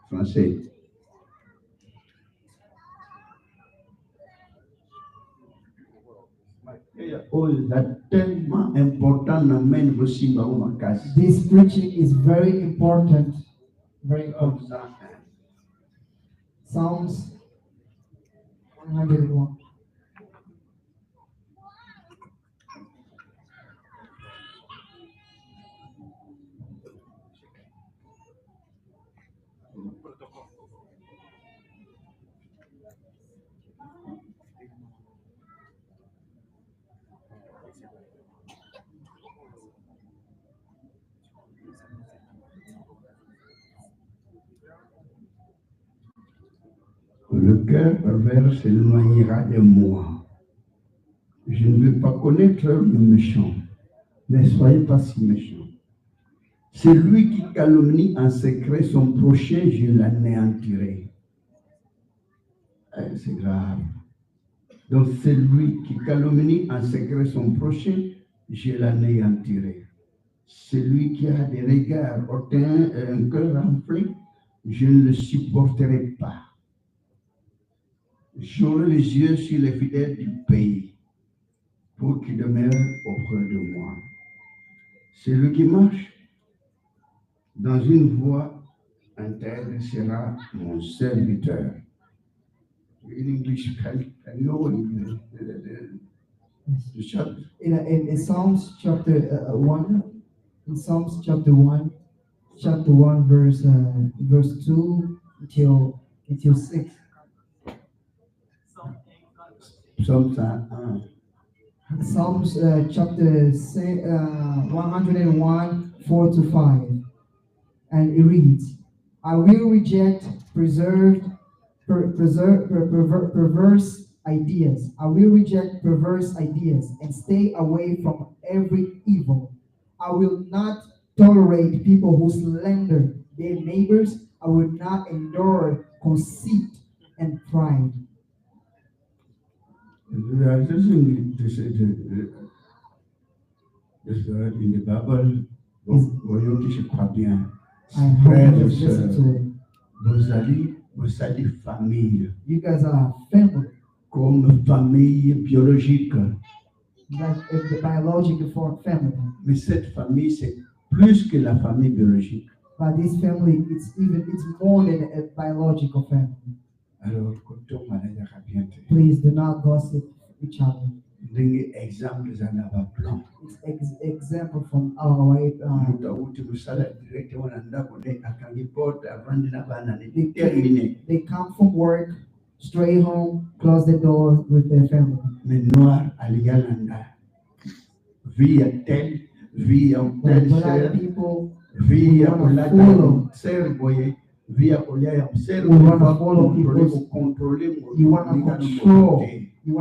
français. Oh, c'est tellement important dans Maine aussi, This preaching is very important. Very important. Psalms 101. Le cœur pervers s'éloignera de moi. Je ne veux pas connaître le méchant. Ne soyez pas si méchant. Celui qui calomnie en secret son prochain, je l'anéantirai. C'est grave. Donc, celui qui calomnie en secret son prochain, je l'anéantirai. Celui qui a des regards hautains et un cœur enflé, je ne le supporterai pas. J'aurai les yeux sur les fidèles du pays pour qu'ils demeurent auprès de moi. Celui qui marche dans une voie intègre sera mon serviteur. In English, can you know the chapter? In Psalms chapter 1, in Psalms chapter 1, verse 2 until 6. Psalms chapter 101, 4 to 5. And it reads, I will reject perverse ideas. I will reject perverse ideas and stay away from every evil. I will not tolerate people who slander their neighbors. I will not endure conceit and pride. There are just in the Bible, voyons que je crois bien. Frères et sœurs, vous allez famille. You guys are family. Comme famille biologique. Like the biological family. Mais cette famille, c'est plus que la famille biologique. But this family, it's more than a biological family. Alors, please do not gossip each other. It's example from our way. They come from work, straight home, close the door with their family. People we want to follow people. You want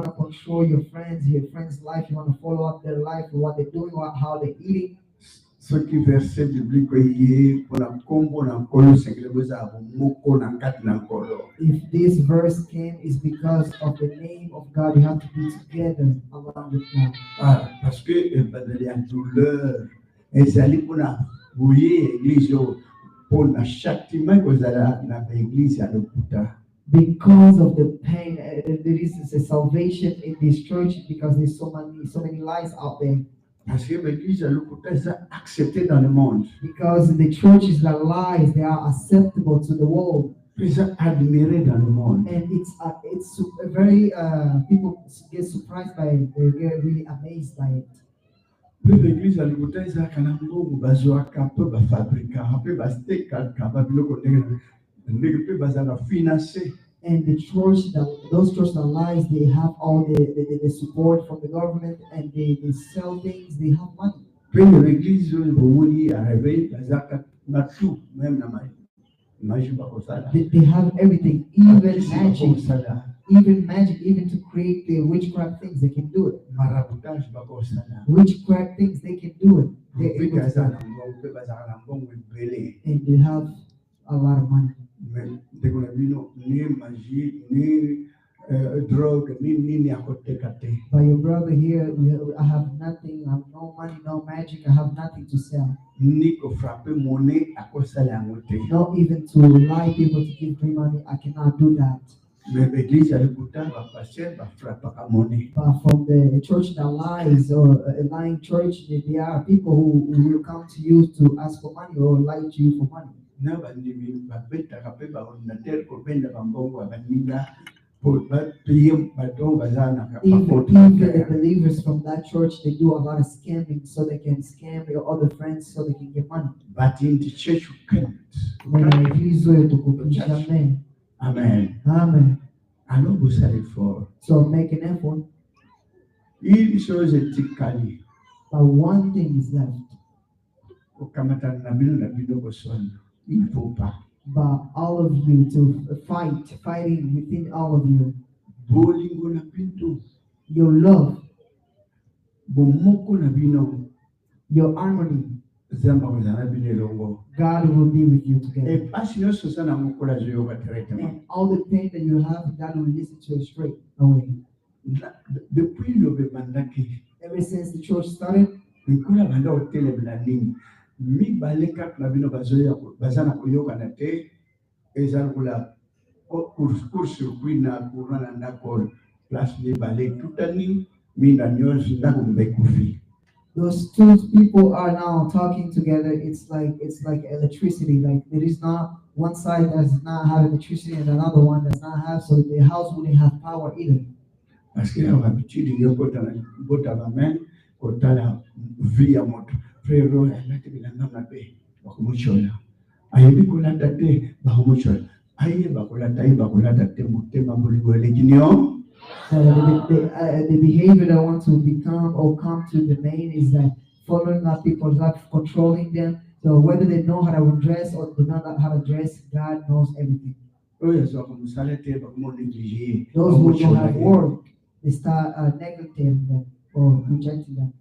to control your friends' life. You want to follow up their life, what they're doing, how they're eating. If this verse came, it's because of the name of God. You have to be together around with God. Parce que douleur, because of the pain, there is a salvation in this church because there's so many lies out there. Parce que l'église à l'Okuta est acceptée dans le monde. Because the churches that lies, they are acceptable to the world. Ils sont admirés dans le monde. And it's very people get surprised by it. They get really amazed by it. L'église à l'Okuta est akanambo bazoa kapo ba fabrica, hape ba steka kababilo konde ndeke bazala financer. And the church, those churches that lies, they have all the support from the government, and they sell things, they have money. They have everything, even magic, even to create the witchcraft things, they can do it. Witchcraft things, they can do it. And they have a lot of money. Drogue, But your brother here, I have nothing, I have no money, no magic, I have nothing to sell. ni ko frapper monnaie à cause de la montée. Not even to lie people to give me money. I cannot do that. Mais l'église a le bouton va passer va frapper à monnaie. But from the church that lies or a lying church, there are people who will come to you to ask for money or lie to you for money. Na bandimi ba beta kape ba ordinateur ko benda ba mbongo abaninga pour ba payer ba don bazana ka Even the believers from that church, they do a lot of scamming so they can scam your other friends so they can get money. But in the church you can't. Amen. Amen. Alors vous allez fort. So make an effort. Une chose est écalée. But one thing is left. Au kamata na bino ko sono. Il ne faut pas. But all of you to fighting within all of you. Bolingo na pinto. Your love. Bomoko na bino. Your harmony. Zamba kozana bino longo. God will be with you together. Et passion sosana mokola joyo ba And directement. all the pain that you have, God will listen to you straight away. Depuis le bebandaki. Ever since the church started, Nikola banda hotel blanding. Mi baleka na bino bazoya bazana koyoka na te ezalula course kuina kurana ndako place de balek tutani mina nyozi ndako mbekufi. those two people are now talking together. It's like electricity. Like there is not one side does not have electricity and another one does not have. So the house wouldn't have power either. Parce que la habitude de bota la main kota la via moto. Frero la te bilanga mabe bakumuchola. Ayebi kola tate bakumuchola. Aye bakola tai bakola tate mutema buligo leginio. The behavior that want to become or come to the main is that following up people, not controlling them. So whether they know how to dress or do not know how to dress, God knows everything. Those who don't have work, they start neglecting them or rejecting them.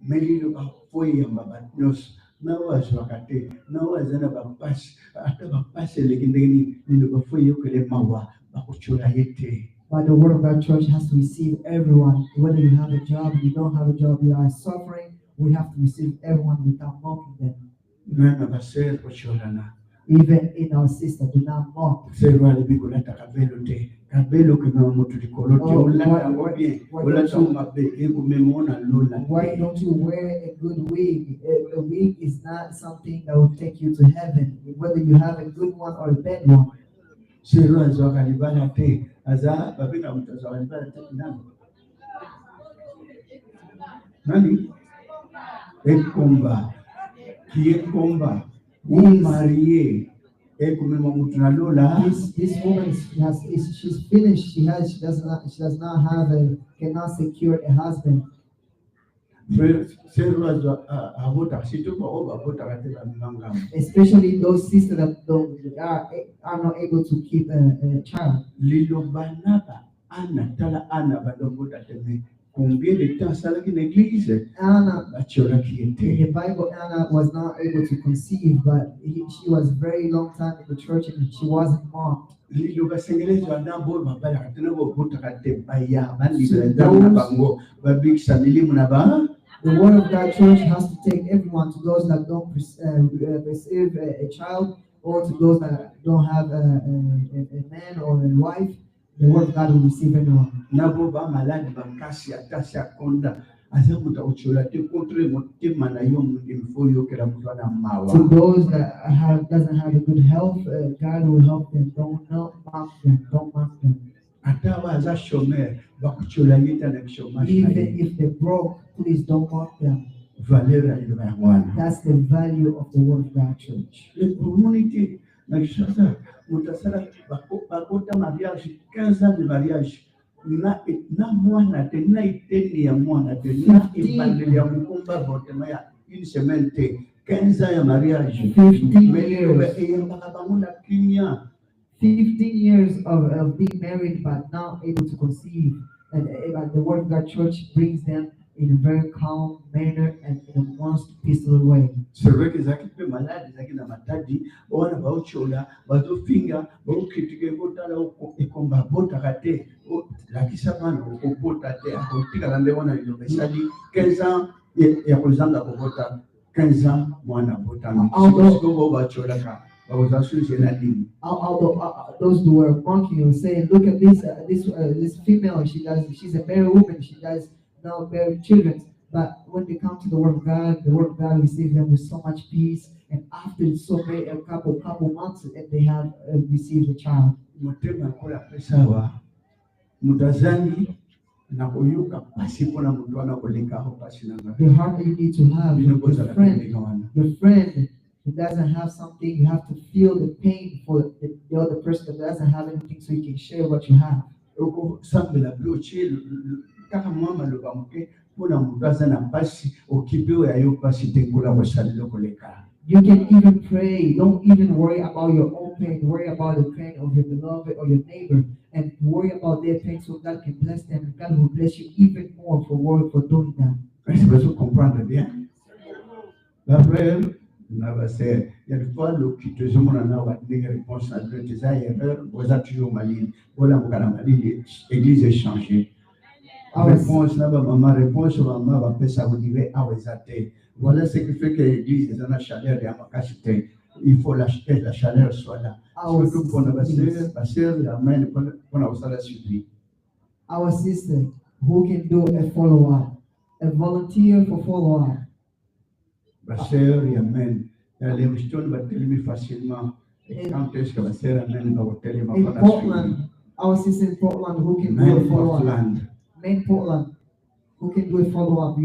But the word of God church has to receive everyone, whether you have a job, you don't have a job, you are suffering, we have to receive everyone without mocking them. Even in our sister, do not mock. Why don't you wear a good wig? A wig is not something that will take you to heaven, whether you have a good one or a bad one. Nani? Combat. Qui est combat? Ou marié? Et comme this woman she's finished. She does not have cannot secure a husband. Especially those sisters that are not able to keep a child. Liloba Na Nzambe. Combien de temps ça in église? Anna, in the Bible, Anna was not able to conceive, but she was very long time in the church and she wasn't mocked. The word of God church has to take everyone, to those that don't receive a child, or to those that don't have a man or a wife. The word of God will receive everyone. To those that doesn't have a good health, God will help them. Don't mock them. Don't mock them. Even if they're broke, please don't mock them. That's the value of the word of God, church. Mariage, 15 ans de mariage. Na mwana te na iteni ya mwana te na ibandeli ya mukumba vote maya une semaine te 15 ans ya mariage. 15 years of being married but not able to conceive, and the word of God church brings them in a very calm manner and in a most peaceful way. C'est vrai que zaki pe malade zaki na matadi wana bauchola bazofinga baukitike botala ekomba bota kate la kisabana okopota te akotika kande wana ilobesali 15 ans ya kozanga kokota 15 ans, moi, on a botami. Those who were mocking you saying, look at this female, she's a married woman, she does not bear children. But when they come to the word of God receives them with so much peace, and after a couple months, and they have received a child. The heart that you need to have, your friend who doesn't have something, you have to feel the pain for the other person that doesn't have anything, so you can share what you have. You can even pray. Don't even worry about your own pain. Worry about the pain of your beloved or your neighbor, and worry about their pain so God can bless them, and God will bless you even more for doing that. Est-ce que vous comprenez bien? La frère, il y a des fois, l'occupation, on a une réponse à des erreurs, vous êtes toujours malin. Voilà, vous avez malin, l'église est changée. Réponse, maman va faire ça, vous direz, ah, vous êtes. Voilà ce qui fait que l'église est dans la chaleur et à ma capacité. Il faut la chaleur soit là. Surtout pour la sœur, la main, pour la suivi. Our sister, who can do a follow-up, a volunteer for follow-up. La sœur, amen. Elle est facilement. Et quand est-ce que la sœur amène dans l'hôtel, il va pas suivre. Our sister in Portland, who can do a follow-up. Maine Portland, who can do a follow-up.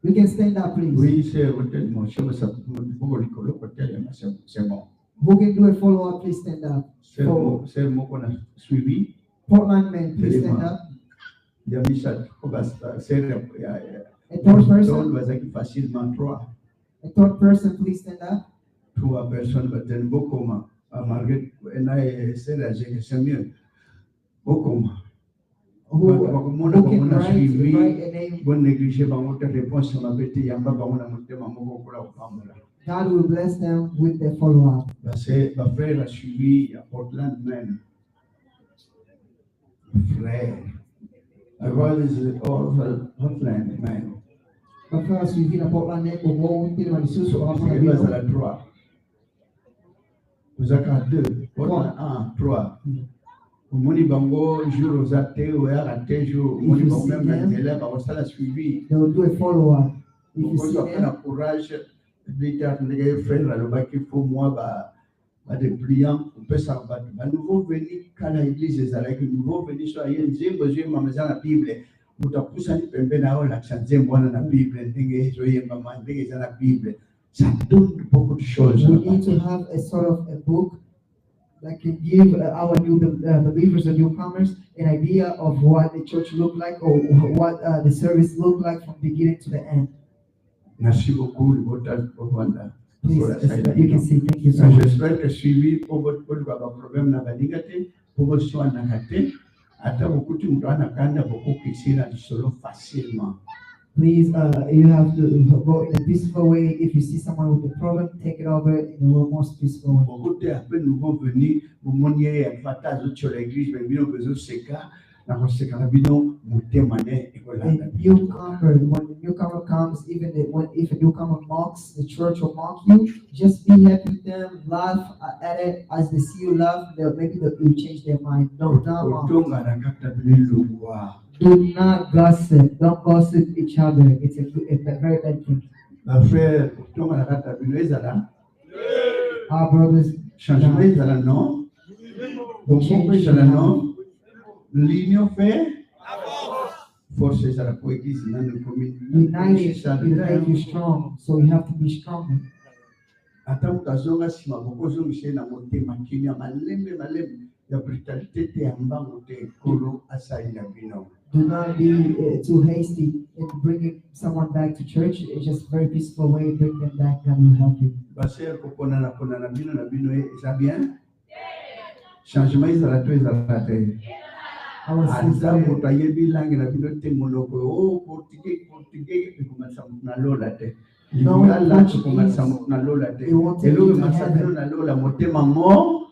You can stand up, please. Oui, c'est l'hôtel, mon cher, c'est bon. Who can do a follow-up, please stand up. C'est le mot qu'on a suivi. Portland men, please stand up. Il y a mis ça, a third person. Facilement trois. A third person, please stand up. Trois personnes, beaucoup. Marguerite, c'est mieux. Beaucoup. Who can write a name. God will bless them with their follow-up. Ma frère a suivi à Portland même. Frère. Avril is Portland même. Ma frère a suivi à Portland même au moment où il m'a dit à la 3. Vous avez 2. Portland 1, 3. Moni bango jour aux athées ou à raté jour. Moni bango même là, bah ça l'a suivi. They will do a follow-up. If you see them, courage. Les frères, le bac il faut moi des priants, on peut s'en battre. Nouveau venu quand l'église est avec nouveau venu sur une j'ai besoin de maman la Bible. Vous t'as poussé une pembe na la chanter moi dans la Bible, ndenge joye maman ndenge dans la Bible. Ça donne beaucoup de choses. We need to have a sort of a book that can give our new believers and newcomers an idea of what the church look like, or what the service look like from beginning to the end. Merci beaucoup, le votage pour Rwanda. You can see, thank you so much. J'espère que suivi pour votre problème na badigate, pour votre soin na kate, ata beaucoup tu m'dois kanda beaucoup qui na solo facilement. Please, you have to go in a peaceful way. If you see someone with a problem, take it over in a most peaceful way. Beaucoup de après nouveau venu, vous moniez à partager sur l'église, mais bien besoin c'est cas. A newcomer, when the newcomer comes, if a newcomer mocks, the church will mock you. Just be happy with them, laugh at it as they see you laugh. Maybe they will change their mind. Don't mock. Do not gossip. Don't gossip each other. It's a very bad thing. Our brothers, l'union fait force est la église dans le commune. United will make you strong, so you have to be strong. Ata ukazonga sima bokozo mishena motema kimya malembe ya brutalité te amba mote kolo asaila bino. Do not be too hasty in bringing someone back to church. It's just a very peaceful way. Bring them back. God will help you. Baser kopona na bino est bien. Changement is la te. Asa motayebi langi na bino te monoko portugais kumanisa na lola te. No, na lola te. Elo masabino na lola motema mo.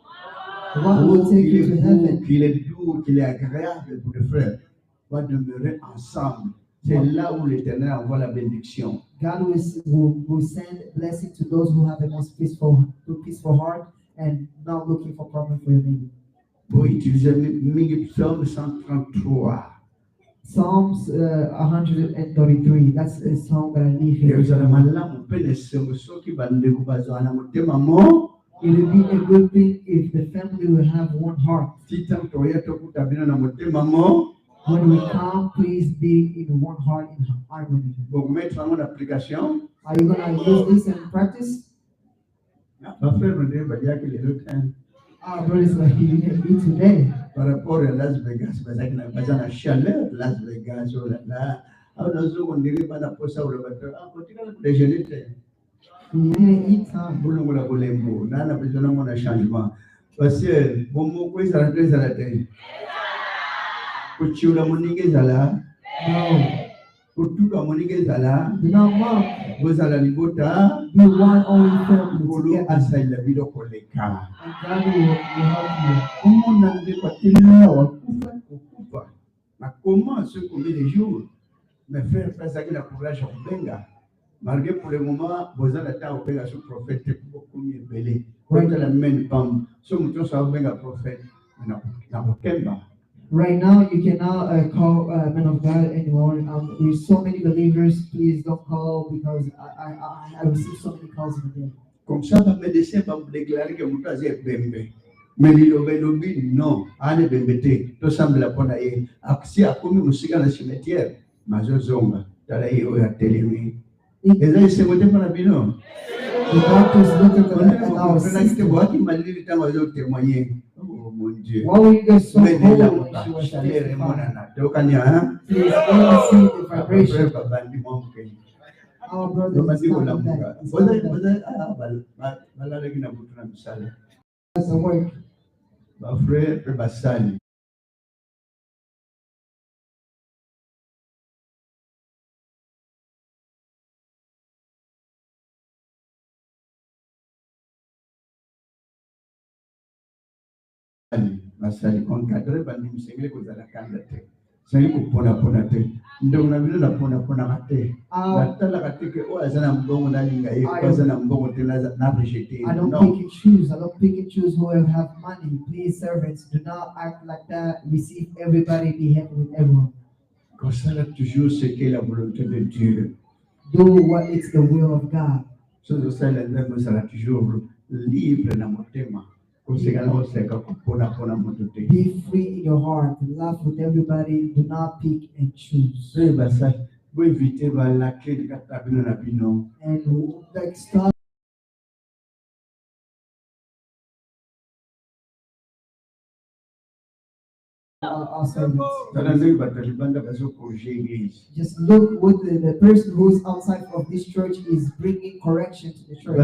What will take you to heaven? Qu'il est doux, qu'il est agréable pour les frères. Va demeurer ensemble C'est là où l'Éternel envoie la bénédiction. God will send blessing to those who have the most peaceful heart and not looking for problem for your neighbor. Pour utiliser Psaume 133. Psalms 133. That's a song that I leave here. It will be a good thing if the family will have one heart. When we come, please be in one heart in harmony. Are you going to use this in practice? Our brothers are healing me today. Par rapport à Las Vegas, parce qu'il y a la chaleur de Las Vegas, oh là là. Alors, nous avons dit que nous avons ça au laboratoire. Ah, continue à déjeuner. Nous avons besoin d'un changement. Parce que, bon, moi, quoi, ça va la tête. Pour tuer la monnaie, ça là. Pour tout la monnaie, ça là. Vous allez aller voter. You want only family Pour together. asa la vie de collecta. And God will help you. Comment on a dit quoi qu'il y a? Comment ce combien de jours? Mes frères, frères, ça qui n'a courage au Benga. Malgré pour le moment, vous avez été au Benga sur prophète beaucoup mieux belé. Vous êtes la même femme. Ce mouton ça au Benga prophète. N'a aucun bas. Right now, you cannot call men of God anymore. There's so many believers. Please don't call because I receive so many calls in a day. Comme ça, le médecin va vous déclarer que vous êtes bembe. Mais Liloba non, allez bembete. Tout semble la bonne aïe. Si à comme nous sigons le cimetière, ma zomba, t'allais au télé. Et là, c'est votre mon abino. The doctors look at our system. Oh mon Dieu. Why were you guys so cold Mais la when she was chaleur est testifying? monana. Donc on y a un. Please go and see the vibration. Our Vous brother m'avez is dit qu'on l'a coming mouga. back. He's Vous coming avez, back. vous avez, ah, voilà, qui n'a pas de salle. That's a work. Ma frère, peut basali. Basali, on cadre, bandi, msengele, kuzala kandate. Sangi kupona pona te. Ndio unabilo la pona kate. Natala kateke o azana mbongo ndalinga ye, azana mbongo tena na rejete. I don't pick and choose. I don't pick and choose who have money. Please, servants, do not act like that. Receive everybody. Be happy with everyone. Constate toujours ce qu'est la volonté de Dieu. Do what is the will of God. Chose ça la même sera toujours libre dans mon thème. Conséquemment, c'est que pona mon côté. Be free in your heart. Laugh with everybody. Do not pick and choose. C'est ça. Vous évitez la clé de katabino na bino. And like stop. Our servants. Just look what the person who's outside of this church is bringing correction to the church.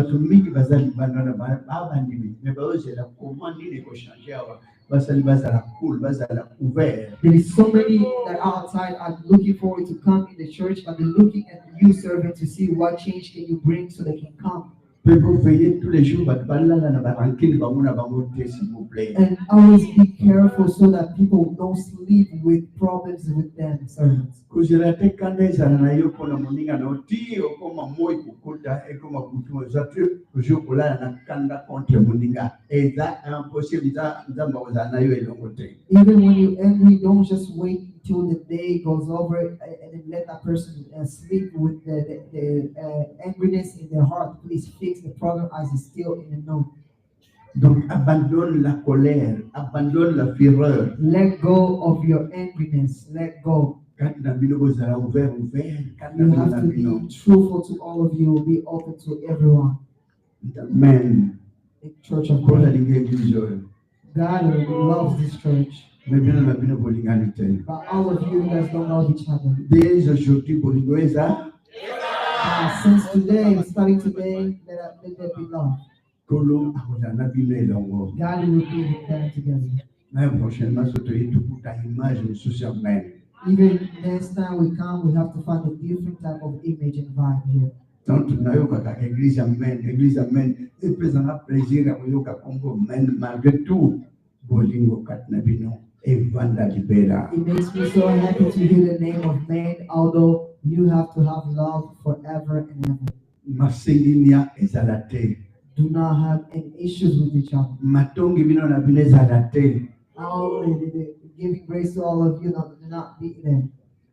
There is so many that are outside are looking forward to come in the church, but they're looking at you, servant, to see what change can you bring so they can come. And always be careful so that people don't sleep with problems with them, servants. Even when you're angry, don't just wait until the day goes over and then let that person sleep with the angriness in their heart. Please fix the problem as it's still in the note. Donc, abandonne la colère, abandonne la fureur. Let go of your angriness. Let go. You have to be truthful to all of you. Be open to everyone. Amen. The church of God. God loves this church. But all of you guys don't love each other. Since today, starting today, let there be love. God will be with them together. Even next time we come, we have to find a different type of image and vibe here. Donc, église Amen, église Amen. Et puis, on a plaisir à vous malgré tout. evanda libera. It makes me so happy to hear the name of Maine, although you have to have love forever and ever. Masenginia ezalate. Do not have any issues with each other. Matongi bino na bino ezalate. Giving grace to all of you, do not be there.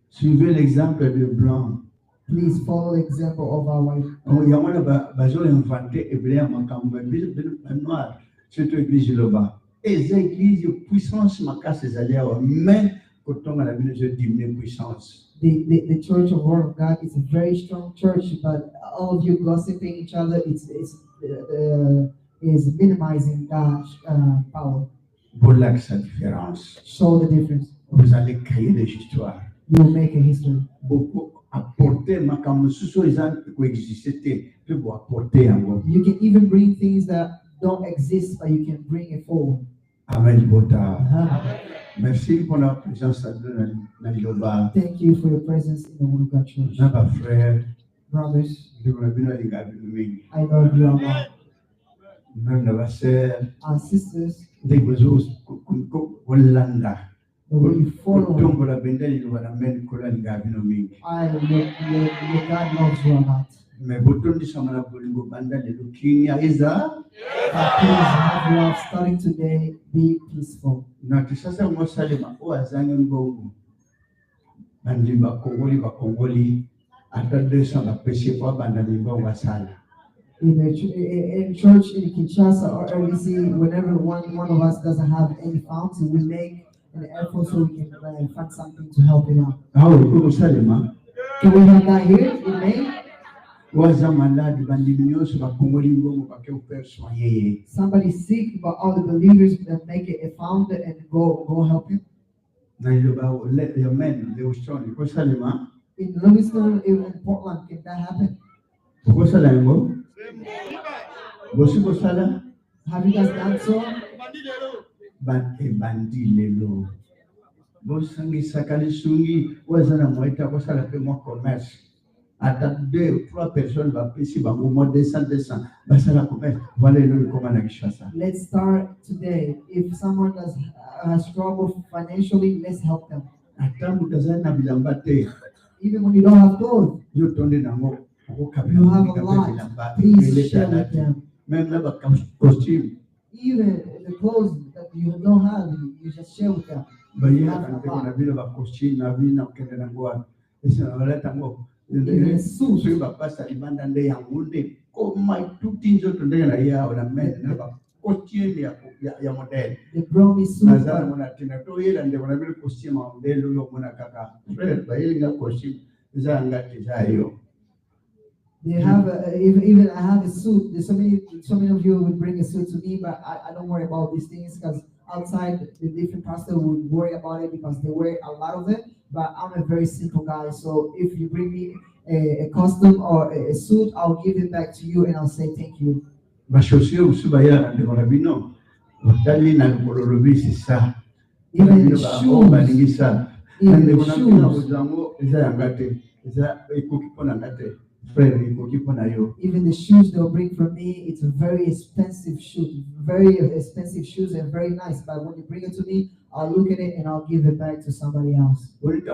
Suivez l'exemple de Blanc. Please follow the example of our wife. Yamana bazo inventé hébreu makambo noir surtout église Liloba. Et église puissance makase zalia même kotonga na bino je diminuer puissance. The Church of Word of God is a very strong church, but all of you gossiping each other is minimizing God's power. Voilà sa différence. Show the difference. Vous allez créer des histoires. You will make a history. Beaucoup apporter makambo suso izan coexister peut vous apporter encore. You can even bring things that don't exist, but you can bring it forward. Amen. Bota. Amen. Merci pour la présence dans Liloba. Thank you for your presence in the Word of God Church. Notre frère, Brothers, je vous remercie de vous. I love you all. Même la sœur, Our sisters, des besoins Hollanda. the way you follow, Tombo la bendeli ni wanameni kula ni gabino mingi. God loves you a lot. Me botondi samana bolingo banda de lukinia iza. But please have love starting today. Be peaceful. Na kisasa mwasalema azange mbongo. Bandi ba Kongoli ata 200 ba pesi kwa banda mbongo wasala. In church in Kinshasa or RDC, whenever one of us doesn't have any funds, we make an effort so we can find something to help him out. Hao uko salema. Can we have that here in May? Waza maladi bandi minyoso ba Kongoli mbongo ba ke uperso yeye. Somebody sick, but all the believers that make it a founder and go help him. Na Liloba let your men they ushoni uko salema. In Livingston, in Portland, can that happen? Uko salema. Bosibo sala. Have you guys done so? Bandilelo. Bosangi sakali sungi wazana moita kosala pe mo commerce. Ata 2 ou 3 personnes va pesi ba mo 200 basala commerce. Voilà le comment na Kinshasa. Let's start today. If someone does struggle financially, let's help them. Ata mutazana bilamba te. Even when you don't have clothes, Yo tonde nango. you have a lot. Please share with them. Même là ba costume. Even the clothes that you don't have, you just share with them. Ba yena kana na bila ba costume na bina kende nango. Esa wala tango. Even suit. So ba pasta libanda nde ya munde. Ko mai tuti nzoto nde na ya ona men na ba costume ya model. They brought me suit. Nazara mona tina to yela nde wana bila costume ya model yo mona kaka. Frère ba yela costume za ngati za yo. They have even I have a suit. There's so many of you would bring a suit to me, but I don't worry about these things because outside the different pastors would worry about it because they wear a lot of it. But I'm a very simple guy, so if you bring me a costume or a suit, I'll give it back to you and I'll say thank you. Ba chaussure usubaya nde wana bino. Utali na kolorobi sisa. Even the shoes. Even the shoes. Even the shoes they'll bring from me, it's a very expensive shoe, very expensive shoes and very nice. But when you bring it to me, I'll look at it and I'll give it back to somebody else. Back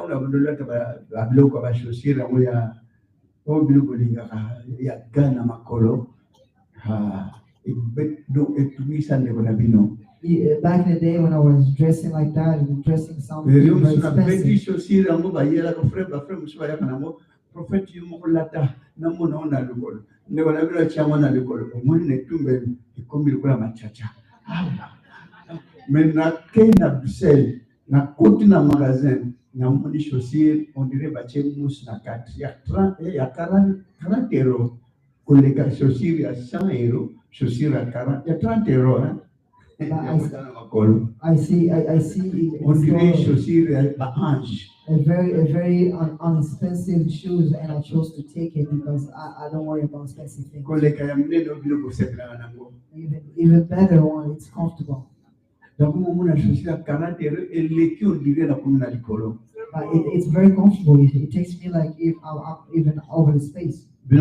in the day when I was dressing like that, dressing something very expensive. Prophète Khonde namona ona lukolo ndebona bila chamana lukolo omune tumbe ikombi lukula machacha mena kena Bruxelles na koti na magasin na moni chaussure on dirait bache mousse na 4 ya 30 ya 40 euros koleka chaussure ya 100 euros chaussure ya 40 ya 30 euros hein. I see on dirait chaussure ya ange. A very inexpensive shoes, and I chose to take it because I don't worry about expensive things. Even better one, it's comfortable. But it's very comfortable. It takes me like if I'm even over the space. But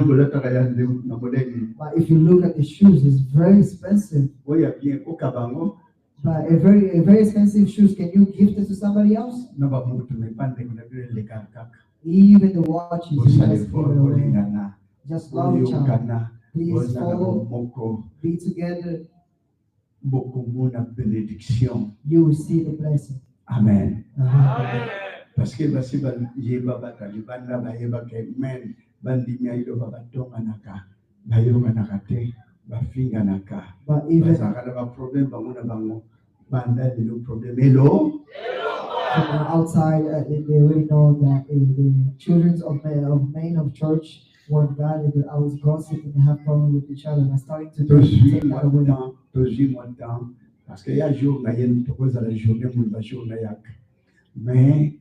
if you look at the shoes, it's very expensive. But a very expensive shoes, can you gift it to somebody else? Non, pas pour tout, mais pas de les carcacs. Even the watches, Vous you allez just give voir, it vous away. l'ingana. Just Vous love each other. l'ingana. Please Vous allez follow, moko. be together. Beaucoup de bénédiction. You will see the blessing. Amen. Amen. Parce que basi ba yeba ba taliban la ba yeba ke men bandi nya ilo ba batonga naka ba yoga nakate ba finga naka. But even Basa kada ba problem banguna bango banda dilo problem hello. from outside, they already know that the children of Maine of church were God. I was gossiping and have problem with each other. And I started to take that away. Parce qu'il y a jour na yen to cause la journée mon ba jour na yak. Mais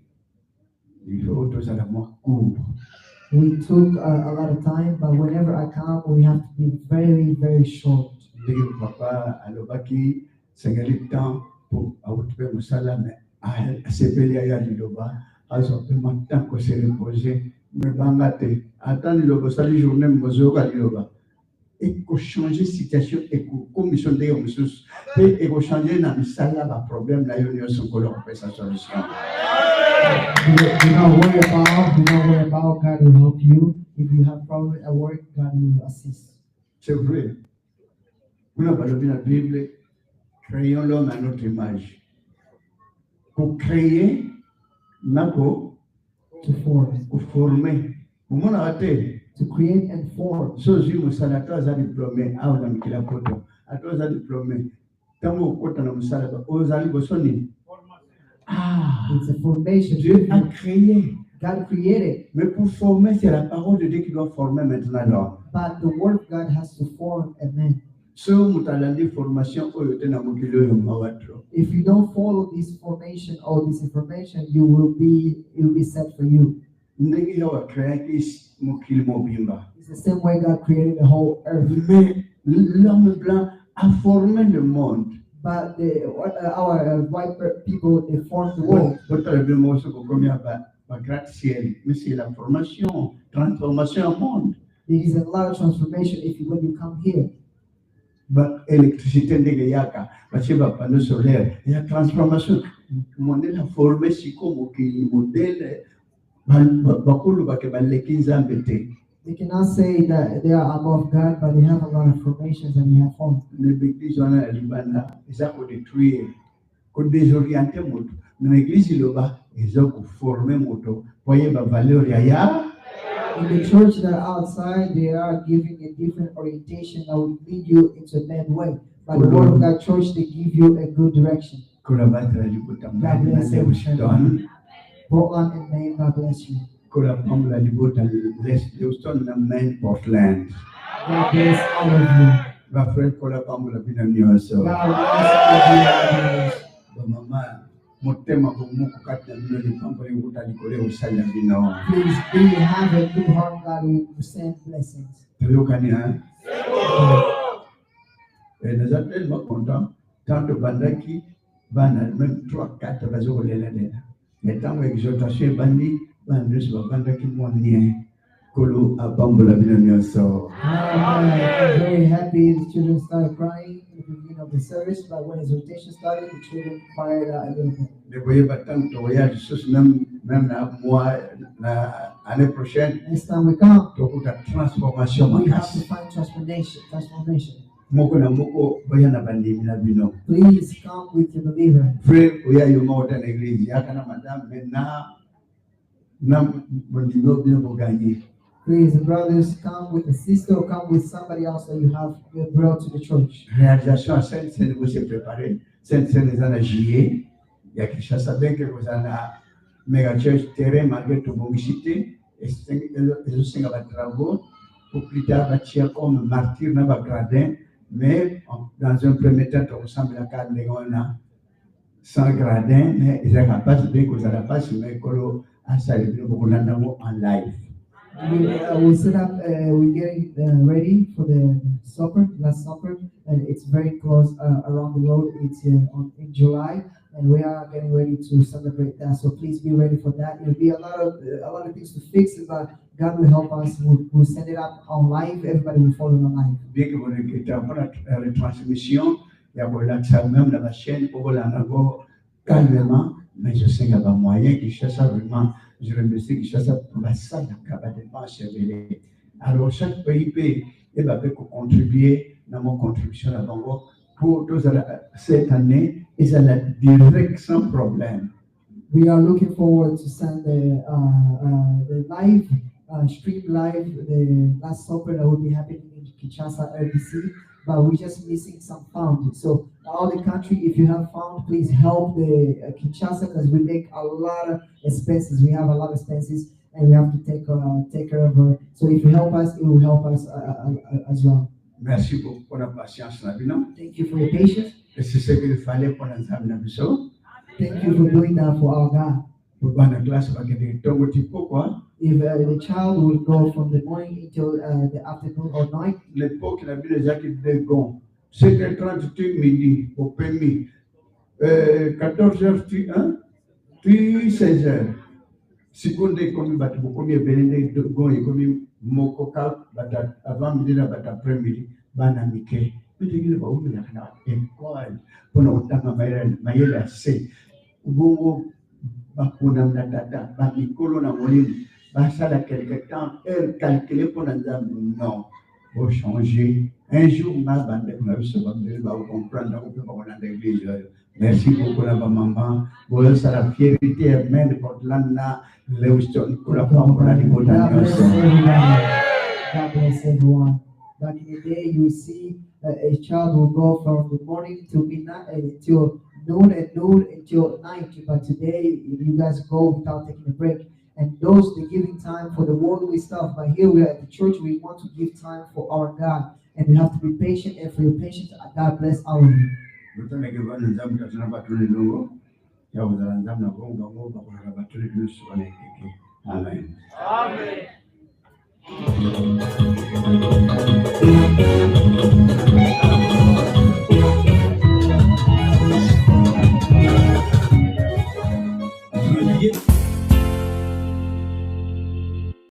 il faut tous à la court. We took a lot of time, but whenever I come, we have to be very short. Dès papa alobaki sengali temps pour outrer mon salaire mais c'est belé ya Liloba aso pe matin ko se reposer me bangate attendre Liloba sali journée mozo ka Liloba et ko changer situation et ko commission de ressources et ko changer na misala ba problème la yo son ko leur sa solution. Do not worry about. God will help you. If you have problem at work, God will assist. C'est vrai. Vous n'avez pas lu la Bible, créons l'homme à notre image. Pour créer, nako, To form. pour former. Vous m'en arrêtez. To create and form. So, si vous savez, à toi, vous avez diplômé, à vous avez la photo, à toi, vous avez diplômé. Quand vous êtes dans le salon, vous allez vous sonner. Ah, It's a formation. Dieu a créé. God created. Mais pour former, c'est la parole de Dieu qui doit former maintenant l'homme. But the word of God has to form a man. So, vous avez formation, vous avez une If you don't follow this formation or this information, it will be set for you. It's the same way God created the whole earth. Mais l'homme blanc a formé le monde. But our white people, they formed the world. Mais c'est la formation, transformation au monde. There is a lot of transformation when you come here. L'électricité ndenge yaka, parce que panneau solaire, il y a transformation. Modèle formé si comme qui modèle bakulu bake baleki nzambe te. They cannot say that they are above God, but they have a lot of formations that we have formed. L'église on a libana, ils ont détruire, qu'on désorienter moto. Mais l'église Liloba, ils ont formé moto. Voyez ba valeur ya. In the church that are outside, they are giving a different orientation that will lead you into a bad way. But the word of God church, they give you a good direction. God bless everyone. Portland and Maine, God bless you. God bless all of you. God bless all of you. Motema kumuku kati ya mino ni pambo ni uta nikole usali bino. Please be have a good heart, God will send blessings. Tuyokani ha? Et nous sommes tellement contents tant de bandaki bana même 3-4 bazo lela lela. Mais tant exhortation bandi bandus bandaki monnie kolo abambola bino nyoso. I'm very happy the children started crying at the beginning of the service, but when exhortation started, the children cried a little bit. De voyez battant to voyage sus même na mois na année prochaine. Next time we come, Toko ta transformation we have to makasi. find transformation. Moko na moko boya na bandi na bino. Please come with your believer. Frère oya yo mota na église yakana madame maintenant na bondino bino boganye. Please, brothers, come with a sister or come with somebody else that you have brought to the church. Réalisation à Sainte-Seine, vous s'est préparé. Sainte-Seine, vous en a juillet. Il y a quelque chose à bien que vous en a méga church terrain malgré toute publicité. Et ils ont signé des travaux pour plus tard bâtir comme martyr dans le gradin. Mais dans un premier temps, on ressemble à quatre on a 100 gradins. Mais ils n'ont pas de bien que vous n'avez pas mais que à ça, ils vont en live. We set up, we're getting ready for the last supper, and it's very close around the road. It's in July, and we are getting ready to celebrate that. So please be ready for that. It'll be a lot of things to fix, but God will help us. We'll send it up on live. Everybody will follow on live. Bien que vous êtes pour la retransmission, Il y a ça même dans la chaîne pour l'anago calmement, mais je sais qu'il y a un moyen qui cherche vraiment, je remercie qui cherche pour la salle de Dimanche. Alors chaque pays peut contribuer dans mon contribution à Bango pour cette année et ça la direct sans problème. We are looking forward to send the live stream live the last supper that will be happening in Kinshasa RDC, but we're just missing some funds. So all the country, if you have funds, please help the Kinshasa because we make a lot of expenses. We have a lot of expenses and we have to take care of her. So if you help us, it will help us as well. Merci beaucoup pour la patience. Thank you for your patience. Et c'est ce qu'il fallait pour nous amener. Thank you for doing that for our God. Pour la classe, If the child will go from the morning until the afternoon or night, l'époque, il a vu les actes de Gon. 7h30 midi, au permis. 14h, puis 16h. Si vous avez commis de Gon et commis Mokoka, avant midi, après-midi, banamike. Mais je dis, vous avez école pour nous maïla c'est. Vous bakuna mnatata, bakikolo na molini, basala quelque temps, elle calculée pour Nzambe. Non, vous changer. Un jour, ma bande, vous comprendre, vous pouvez l'église. Merci beaucoup, la maman. Vous êtes la fierté, Maine Portland, Lewiston, pour la femme, pour la libération. God bless everyone. Back in the day, you see a child will go from the morning to midnight till noon until night. But today, you guys go without taking a break. And those the giving time for the worldly stuff. But here we are at the church. We want to give time for our God, and we have to be patient. And for your patience, God bless all of you. Amen. Amen.